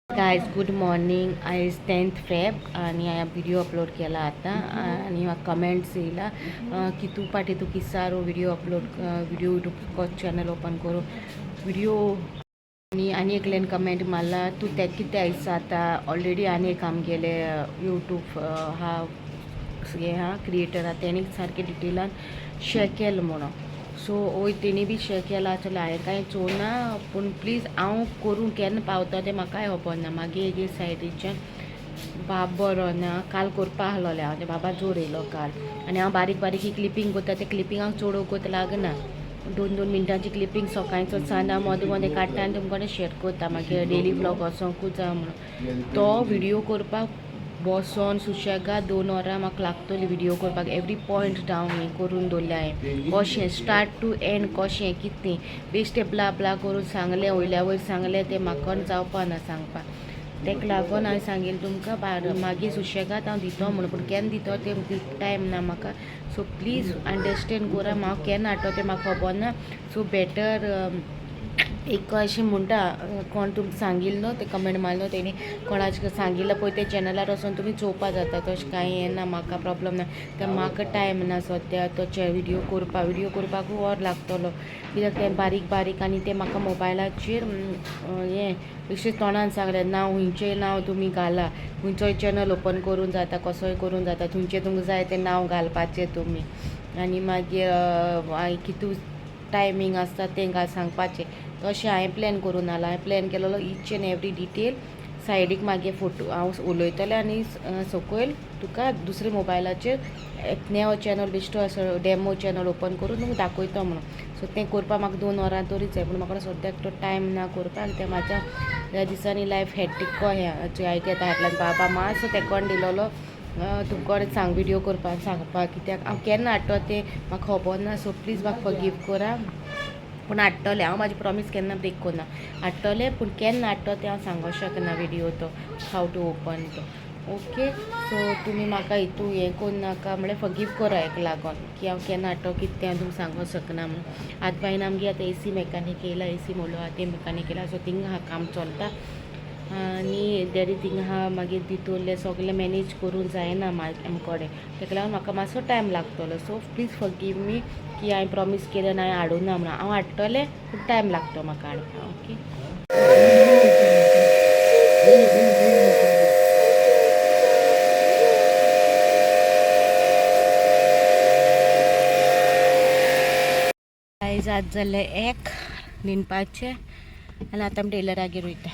guys good morning आयज 10th Feb आणि हांवें व्हिडिओ अपलोड केला आता आणि म्हाका कमेंट्स येयला की तू पाटी तू किसारो video upload video YouTube channel open करू व्हिडिओ आणि एकल्यान कमेंट मारला तू ते कितें आयसा आता ऑलरेडी आनी एक आमगेले यूट्यूब हे क्रिएटर आहा तेणी सारके डिटेलान शेअर केलें म्हणून सो वय तेणी बी शेअर केला जाल्यार हांवें कांय चोवना पूण प्लीज हांव करूं केन्ना पावता तें म्हाकाय खबर ना मागीर हेजे सायडीच्यान बाब बरो ना काल करपा आहलोलें हांव ते बाबा जोर येयलो काल आनी हांव बारीक बारीक क्लिपींग करता तें क्लिपींग हांव चोडो कोत लागना 2-2 मिनटांची क्लिपींग सकाळचो सांज हांव मोदें मोदें काडटा आनी तुमकां शेअर करता मागीर डेली व्लॉग वचोंकूच जाय म्हणून तो व्हिडिओ करपाक बसोन सुशेगाद 2 वरां म्हाका लागतली व्हिडिओ करपाक एवरी पॉयंट डावन हें करून दवरलें हांवें कशें स्टार्ट टू एंड कशें कितें बेश्टें ब्ला ब्ला करून सांगलें वयल्या वयर सांगलें तें म्हाका जावपा ना सांगपाक तेका लागून हांवें सांगिल्लें तुमकां मागीर सुशेगाद हांव दितो म्हणून पूण केन्ना दितो तें टायम ना म्हाका सो प्लीज अंडरस्टँड करा हांव केन्ना हाडटो तें म्हाका खबर ना सो बेटर एक अशें म्हणटा कोण तुमकां सांगिल्लो न्हू ते कमेंट मारलो तेणी कोणाचे सांगिल्लो पळय ते चॅनलार वचोन तुमी चोवपा जाता तशें कांय हें ना म्हाका प्रॉब्लम ना तर म्हाका टायम ना सद्या तो व्हिडिओ करपाकूच वर लागतलो कित्याक तें बारीक बारीक आनी तें म्हाका मोबायलाचेर हें बेश्टें तोंडान सांगलें नांव हुंयचें नांव तुमी घाला खंयचोय चॅनल ओपन करूं जाता कसोय करूं जाता तुमचें तुमकां जाय तें नांव घालपाचें तुमी आनी मागीर कितू टायमींग आसता तें सांगपाचें तशें हांवें प्लॅन करून आला हांवें प्लॅन केलेलो ईच एंड एवरी डिटेल सायडीक मागीर फोटो हांव उलयतलें आनी सकयल तुका दुसऱ्या मोबायलाचेर एक नेवो चॅनल बेश्टो असो डेमो चॅनल ओपन करून तुमकां दाखयता म्हणून सो तें करपाक म्हाका 2 वरां तरी जाय पूण म्हाका सद्याक तो टायम ना करपाक तें म्हाज्या ह्या दिसांनी लायफ हॅक्टीक हें आयक येता हाटल्यान बाबा मातसो तेंकोन दिलोलो तुमकां सांग व्हिडिओ करपाक सांगपाक कित्याक हांव केन्ना हाडटो तें म्हाका खबर ना सो प्लीज म्हाका फॉरगिव करा पूण हाडटलें हांव म्हाजी प्रॉमीस केन्ना ब्रेक करना हाडटलें पूण केन्ना हाडटो तें हांव सांगूंक शकना व्हिडिओ तो हाव टू ओपन तो ओके सो तुमी म्हाका हितू हें करून नाका म्हळ्यार फॉरगिव करा हेका लागोन की हांव केन्ना हाडटो कितें तें हांव तुमकां सांगूंक शकना म्हणून आतां बायन आमगे आतां एसी मॅकानीक येयला एसी म्हणलो आहा ते मॅकानीक येयला सो थिंगा हा काम चलता आनी देरी थिंगा हा मागीर तितूरलें सगलें मॅनेज करूंक जायना आमकोडें तेका लागून म्हाका मातसो टायम लागतलो सो प्लीज फॉरगिव मी की हांवें प्रॉमीस केलें ना हांवें हाडूं ना म्हणून हांव हाडटलें पूण टायम लागतो म्हाका हाडपाक ओके आयज आज जालें 1 न्हिदपाचें आनी आतां आमी टेलरागेर वयता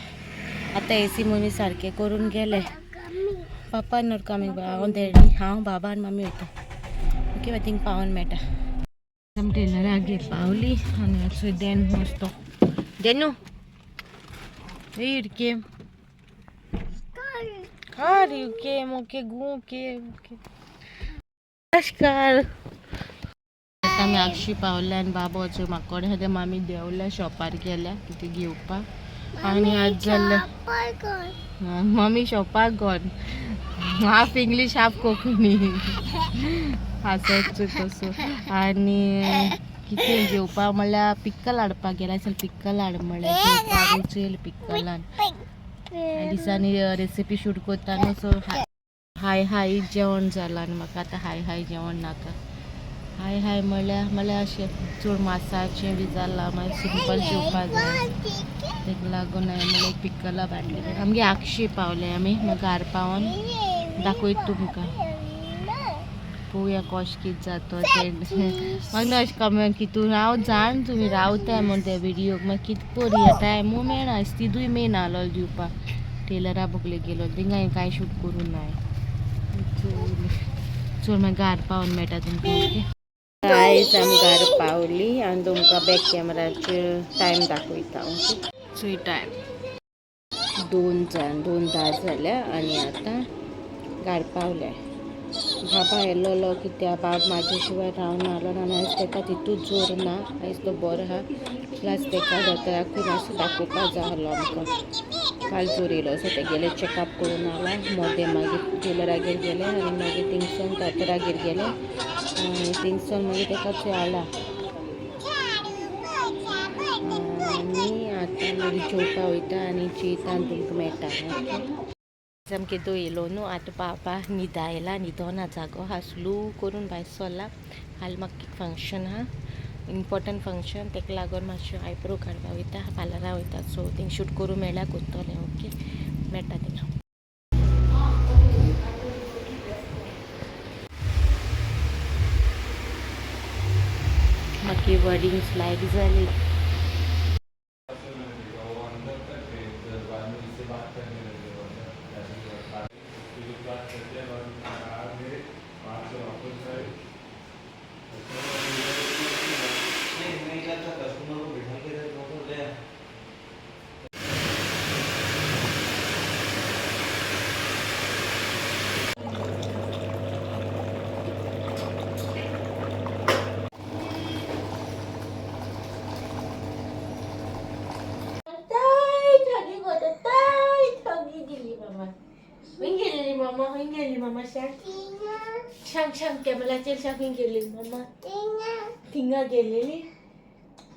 आतां एसी मम्मी सारकें करून गेले पापा नॉट कमींग हांव डॅडी हांव बाबा आनी मम्मी वयता ओके थिंग पावोन मेळटा आमी टेलरागेर पावली आनी थंय देन मस्तो देनू you came car you came okay go okay नमस्कार आतां आमी आगशी पावल्या आनी बाबा वचून म्हाका कडेन आतां मामी देंवल्या शॉपार गेल्या कितें घेवपाक आनी आज जाल्लें मम्मी शॉपाक gone half English half Konkani हांसोच कसो आनी कितें घेवपाक म्हणल्यार पिक्कल हाडपाक गेल्या चल पिक्कल हाड म्हणल्यार घेवपाक चल पिक्कलान दिसांनी रेसिपी शूट करता न्हू सो हाय हाय जेवण जालां आनी म्हाका आतां हाय हाय जेवण नाका हाय हाय म्हणल्यार अशें चड मासाचें बी जालां मागीर सिंपल जेवपाक जाय तेका लागून हांवें म्हणलें एक पिक्कला बाटली आमगे आगशी पावले आमी घार पावोन दाखयत तुमकां पळोवया कशें कितें जाता तें म्हाका अशें कमेंट कितून हांव जाण तुमी रावताय म्हूण ते व्हिडियोक मागीर कितें करूं टायमू मेळना तिदूय मेन आहलो दिवपाक टेलरा बोगले गेलो थिंगा हांवें कांय शूट करूं ना चल मागीर घार पावोन मेळटा तुमकां ओके आयज आमी घार पावली आनी तुमकां बॅक कॅमेराचेर टायम दाखयता ओके सो टायम 2:10 जाल्या आनी आतां घार पावल्या बाबा येयलोलो कित्याक बाब म्हाजे शिवाय रावना आहलो आनी आयज तेका तितूच जोर ना आयज तो बरो आहा प्लस तेका दोतोराकूय मातसो दाखोवपाक जाय आहलो आमकां काल जोर येयलो सो ते गेले चॅकअप करून आयला मोदें मागीर टेलरागेर गेले आनी मागीर थिंगसून दोतोरागेर गेले आनी थिंगसून मागीर तेका थंय हाडला आनी आतां चोवपा वयता आनी चेतान तुमकां मेळटा ओके सामकें तो येयलो न्हू आतां पापा न्हिदायला न्हिदोना जागो हा स्लो करून भायर सरला हाल म्हाका फंक्शन हा इम्पॉर्टंट फंक्शन ताका लागून मातशें आयब्रो काडपा वयता पार्लरा वयता सो थिंग शूट करूं मेळ्ळ्यार कोत्तोलें ओके मेळटा थिंगा मागीर वर्डिंग्स लायक जाली Mama Shang कॅमेराचेर शॉपिंग केली मम्मा थिंगा गेलेली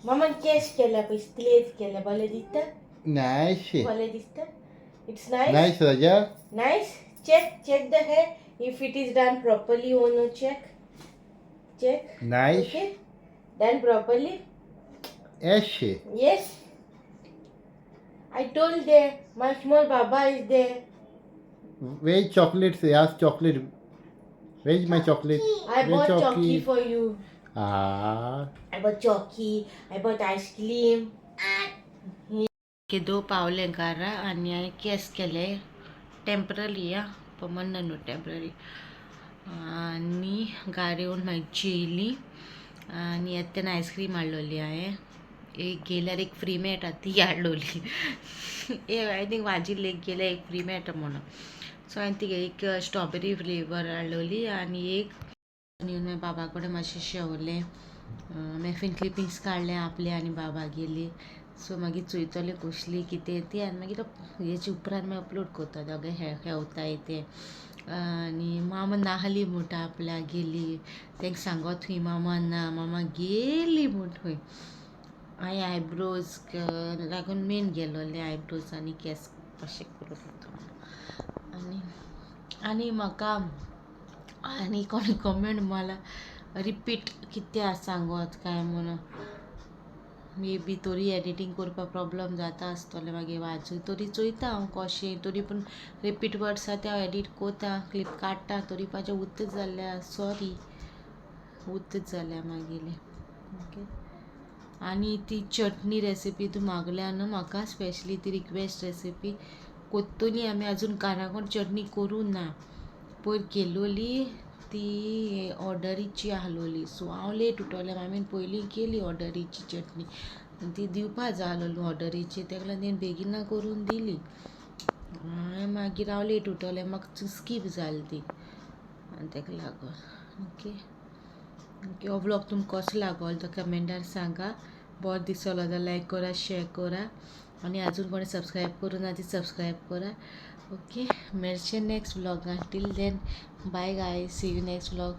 मम्मान कॅश केल्या पयस क्लेज केल्या बरें दिसता बरें दिसता it's nice Raja nice check the hair if it is done properly or no check nice okay done properly yes I told there my small baba is there where's chocolates ask chocolate where's my chocolate I bought chocolate for you I bought chocolate I bought ice cream के दो पावले घरा आनी हांवें केस केले temporary permanent न्हू temporary आनी घरा येवन मागीर जेयली आनी येताना आयस्क्रीम हाडलोली हांवें एक गेल्यार एक फ्री मेळटा ती हाडलोली आय थिंक वाजिल्ले एक गेल्यार एक फ्री मेळटा म्हणून सो हांवें ती एक स्ट्रॉबेरी फ्लेवर हाडलोली आनी एक येवन बाबा कडेन मातशें शेवलें मॅफिन क्लिपिंग्स काडले आपले आनी बाबा गेली सो मागीर चोयतले कसली कितें ती आनी मागीर हेचे उपरांत मागीर अपलोड करता दोगे हेवताय ते आनी मामा नाहली म्हणटा आपल्या गेली तांकां सांगो थंय मामा ना मामा गेली म्हूण थंय हांवें आयब्रोज लागून मेन गेलोले आयब्रोज आनी केस कशें करून आनी म्हाका आनी कोणी कमेंट मला रिपीट कितें सांगोत काय म्हणून मे बी तोरी एडिटींग करपा प्रॉब्लम जाता आसतलें मागीर वाचून तरी चोयता हांव कशें तरी पूण रिपीट वर्ड्स आसा ते हांव एडीट कोता क्लिप काडटा तरी म्हाजें उतच जाल्ल्या सॉरी उतच जाल्या मागीर ओके आनी ती चटणी रेसिपी तूं मागल्या न्हू म्हाका स्पेशली ती रिक्वेस्ट रेसिपी कोत्तुनी आमी आजून काराकोण चटणी करूं ना पयर केलोली ती ऑर्डरीची आहलोली सो हांव लेट उठोलें हांवें पयलीं केली ऑर्डरीची चटणी ती दिवपा जाय आहलोली ऑर्डरीची तेका लागून बेगिना करून दिली मागीर हांव लेट उठोलें म्हाका स्कीप जाली ती आनी तेका लागून ओके हो ब्लॉग तुमकां कसो लागलो तो कमेंटार सांगा बरो दिसलो जाल्यार लायक करा शेअर करा आनी आजून कोणी सबस्क्रायब करूं ना ती सबस्क्रायब करा ओके मेळचें नेक्स्ट ब्लॉगान टील then bye guys see you next blog